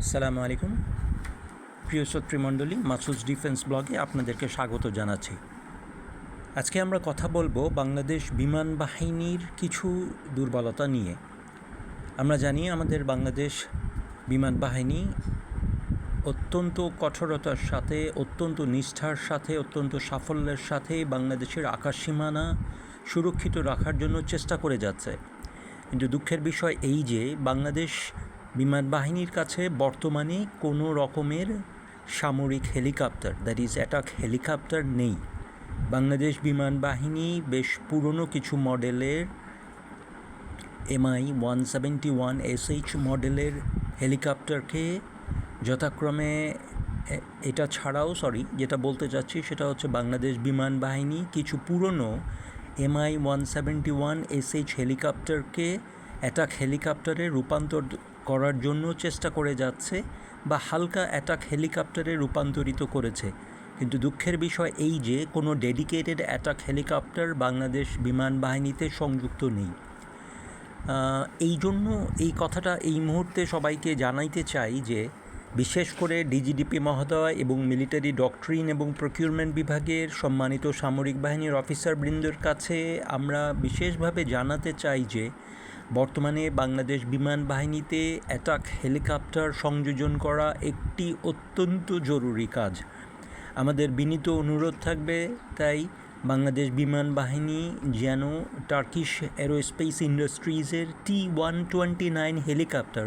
আসসালামু আলাইকুম প্রিয় শ্রোতৃমণ্ডলী, মাসুদ ডিফেন্স ব্লগে আপনাদেরকে স্বাগত জানাচ্ছি। আজকে আমরা কথা বলবো বাংলাদেশ বিমান বাহিনীর কিছু দুর্বলতা নিয়ে। আমরা জানি আমাদের বাংলাদেশ বিমান বাহিনী অত্যন্ত কঠোরতার সাথে, অত্যন্ত নিষ্ঠার সাথে, অত্যন্ত সাফল্যের সাথে বাংলাদেশের আকাশসীমানা সুরক্ষিত রাখার জন্য চেষ্টা করে যাচ্ছে। কিন্তু দুঃখের বিষয় এই যে বাংলাদেশ বিমান বাহিনীর কাছে বর্তমানে কোনো রকমের সামরিক helicopter, that is attack helicopter নেই। বাংলাদেশ বিমান বাহিনী বেশ পুরনো কিছু মডেলের MI-171 মডেলের হেলিকপ্টারকে যথাক্রমে এটা ছাড়াও যেটা বলতে চাচ্ছি সেটা হচ্ছে বাংলাদেশ বিমান বাহিনী কিছু পুরনো MI-171 হেলিকপ্টারকে অ্যাটাক হেলিকপ্টারে রূপান্তর করার জন্য চেষ্টা করে যাচ্ছে বা হালকা অ্যাটাক হেলিকপ্টারে রূপান্তরিত করেছে। কিন্তু দুঃখের বিষয় এই যে কোনো ডেডিকেটেড অ্যাটাক হেলিকপ্টার বাংলাদেশ বিমান বাহিনীতে সংযুক্ত নেই। এই জন্য এই কথাটা এই মুহূর্তে সবাইকে জানাইতে চাই যে বিশেষ করে ডিজিডিপি মহোদয় এবং মিলিটারি ডক্ট্রিন এবং প্রকিউরমেন্ট বিভাগের সম্মানিত সামরিক বাহিনীর অফিসারবৃন্দের কাছে আমরা বিশেষভাবে জানাতে চাই যে বর্তমানে বাংলাদেশ বিমান বাহিনীতে অ্যাটাক হেলিকপ্টার সংযোজন করা একটি অত্যন্ত জরুরি কাজ। আমাদের বিনীত অনুরোধ থাকবে তাই বাংলাদেশ বিমান বাহিনী যেন টার্কিশ অ্যারোস্পেস ইন্ডাস্ট্রিজের T-129 হেলিকপ্টার,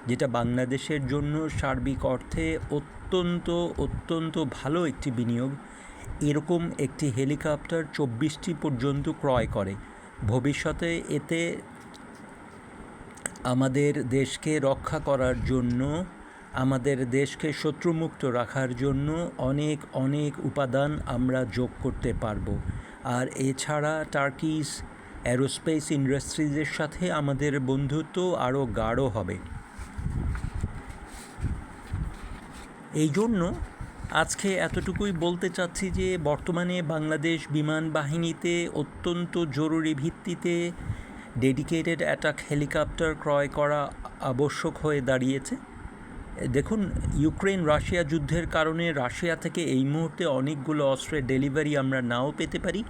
যেটা বাংলাদেশের জন্য সার্বিক অর্থে অত্যন্ত ভালো একটি বিনিয়োগ, এরকম একটি হেলিকপ্টার 24টি পর্যন্ত ক্রয় করে। ভবিষ্যতে এতে আমাদের দেশকে রক্ষা করার জন্য, আমাদের দেশকে শত্রুমুক্ত রাখার জন্য অনেক উপাদান আমরা যোগ করতে পারবো। আর এছাড়া টার্কিশ অ্যারোস্পেস ইন্ডাস্ট্রিজের সাথে আমাদের বন্ধুত্ব আরও গাঢ় হবে। এই জন্য আজকে এতটুকুই বলতে চাচ্ছি যে বর্তমানে বাংলাদেশ বিমান বাহিনীতে অত্যন্ত জরুরি ভিত্তিতে ডেডিকেটেড অ্যাটাক হেলিকপ্টার ক্রয় করা আবশ্যক হয়ে দাঁড়িয়েছে। দেখুন, ইউক্রেন রাশিয়া যুদ্ধের কারণে রাশিয়া থেকে এই মুহূর্তে অনেকগুলো অস্ত্রের ডেলিভারি আমরা নাও পেতে পারি।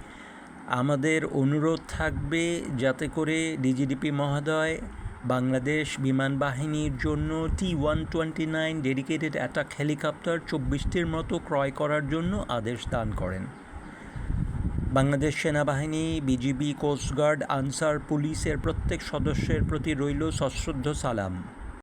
আমাদের অনুরোধ থাকবে যাতে করে ডিজিডিপি মহোদয় বাংলাদেশ বিমান বাহিনীর জন্য T-129 ডেডিকেটেড অ্যাটাক হেলিকপ্টার 24টির মতো ক্রয় করার জন্য আদেশ দান করেন। বাংলাদেশ সেনাবাহিনী, বিজিবি, কোস্টগার্ড, আনসার, পুলিশের প্রত্যেক সদস্যের প্রতি রইল সশ্রদ্ধ সালাম।